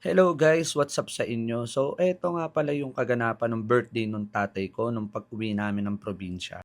Hello guys, what's up sa inyo? So, eto nga pala yung kaganapan ng birthday nung tatay ko nung pag-uwi namin ng probinsya.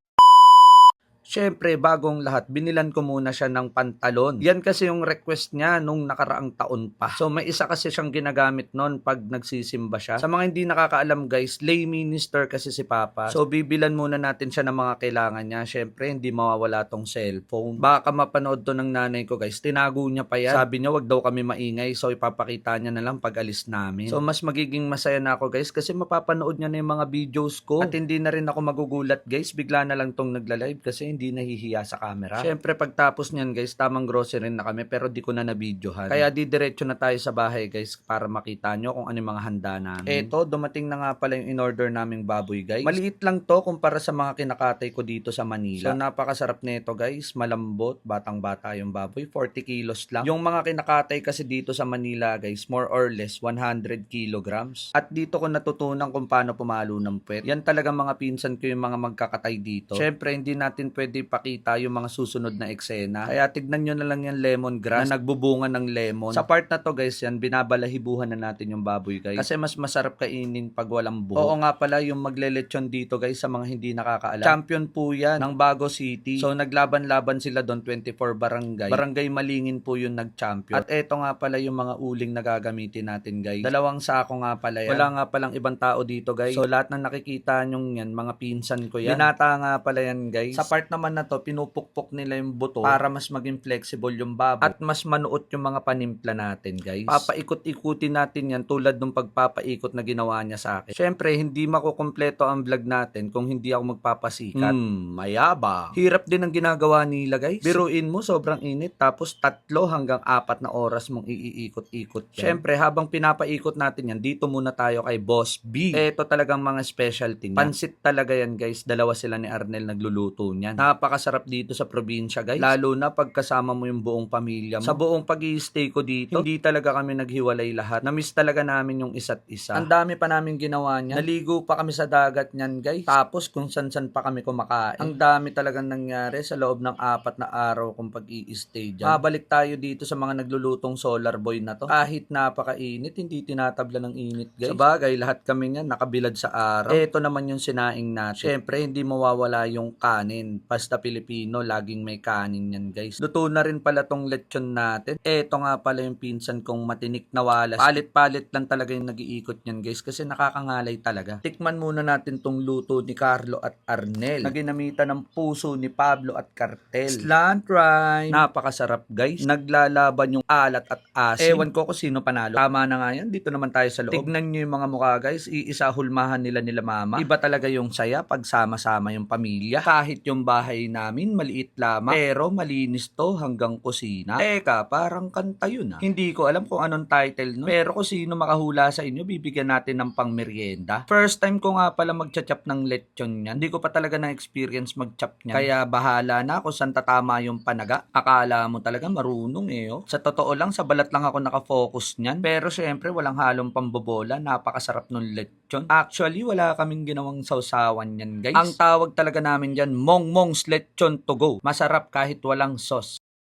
Siyempre, bagong lahat, binilan ko muna siya ng pantalon. Yan kasi yung request niya nung nakaraang taon pa. So, may isa kasi siyang ginagamit noon pag nagsisimba siya. Sa mga hindi nakakaalam guys, lay minister kasi si Papa. So, bibilan muna natin siya ng mga kailangan niya. Siyempre, hindi mawawala tong cellphone. Baka mapanood to ng nanay ko guys. Tinago niya pa yan. Sabi niya, wag daw kami maingay. So, ipapakita niya na lang pag alis namin. So, mas magiging masaya na ako guys kasi mapapanood niya na yung mga videos ko. At hindi na rin ako magugulat guys. Bigla na lang tong nagla-live kasi hindi nahihiya sa camera. Syempre pagtapos niyan guys, tamang grocery na kami pero di ko na nabidyohan. Kaya didiretso na tayo sa bahay guys para makita nyo kung ano yung mga handa namin. Eto, dumating na nga pala yung in-order naming baboy guys. Maliit lang to kumpara sa mga kinakatay ko dito sa Manila. So napakasarap nito guys, malambot, batang-bata yung baboy, 40 kilos lang. Yung mga kinakatay kasi dito sa Manila guys, more or less 100 kilograms. At dito ko natutunan kung paano pumalo ng puwet. Yan talaga mga pinsan ko yung mga magkakatay dito. Syempre hindi natin pwede ipakita yung mga susunod na eksena. Kaya tignan nyo na lang yung lemongrass na nagbubunga ng lemon. Sa part na to guys yan, binabalahibuhan na natin yung baboy guys. Kasi mas masarap kainin pag walang buhok. Oo nga pala yung maglelechon dito guys sa mga hindi nakakaalam. Champion po yan ng Bago City. So naglaban-laban sila doon 24 barangay. Barangay Malingin po yung nag-champion. At eto nga pala yung mga uling na gagamitin natin guys. 2 sako nga pala yan. Wala nga palang ibang tao dito guys. So lahat ng nakikita nyong yan, mga pinsan ko yan. Binata nga pala yan guys. Sa part naman na to, pinupukpok nila yung buto para mas maging flexible yung baboy at mas manuot yung mga panimpla natin guys. Papaikot-ikutin natin yan tulad ng pagpapaikot na ginawa niya sa akin. Syempre, hindi makukumpleto ang vlog natin kung hindi ako magpapasikat. Mayaba. Hirap din ang ginagawa nila guys. Biruin mo, sobrang init tapos 3 hanggang 4 na oras mong iikot-ikot yan. Syempre, habang pinapaikot natin yan, dito muna tayo kay Boss B. Ito talagang mga specialty niya. Pansit talaga yan guys. 2 sila ni Arnel nagluluto niyan. Napakasarap dito sa probinsya guys. Lalo na pagkasama mo yung buong pamilya mo. Sa buong pag-i-stay ko dito, hindi talaga kami naghiwalay lahat. Na-miss talaga namin yung isa't isa. Ang dami pa namin ginawa niyan. Naligo pa kami sa dagat niyan guys. Tapos kung san-san pa kami kumakain. Ang dami talagang nangyari sa loob ng 4 na araw kung pag-i-stay dyan. Mabalik tayo dito sa mga naglulutong solar boy na to. Kahit napakainit, hindi tinatabla ng init guys. Sa bagay, lahat kami niyan nakabilad sa araw. Ito naman yung sinaing natin. Syempre, hindi mawawala yung kanin. Basta Pilipino, laging may kanin yan guys. Luto na rin pala tong lechon natin. Eto nga pala yung pinsan kong matinik na walas. Palit-palit lang talaga yung nag-iikot yan guys kasi nakakangalay talaga. Tikman muna natin tong luto ni Carlo at Arnel na ginamitan ng puso ni Pablo at Cartel. Slant rice. Napakasarap guys. Naglalaban yung alat at asin. Ewan ko kung sino panalo. Tama na nga yan. Dito naman tayo sa loob. Tignan nyo yung mga mukha guys. Iisa hulmahan nila mama. Iba talaga yung saya pag sama-sama yung pamilya. Kahit yung bahay namin maliit lamang pero malinis to hanggang kusina. Teka, parang kanta yun ah. Hindi ko alam kung anong title no. Pero kung sino makahula sa inyo, bibigyan natin ng pangmeryenda. First time ko nga pala magchachap ng lechon yan. Hindi ko pa talaga na-experience magchap niyan. Kaya bahala na kung saan tatama yung panaga. Akala mo talaga marunong eh oh. Sa totoo lang, sa balat lang ako nakafocus niyan. Pero syempre, walang halong pambobola. Napakasarap nung lechon. Actually, wala kaming ginawang sausawan yan guys. Ang tawag talaga namin dyan, Mongmong's Lechon to go. Masarap kahit walang sauce.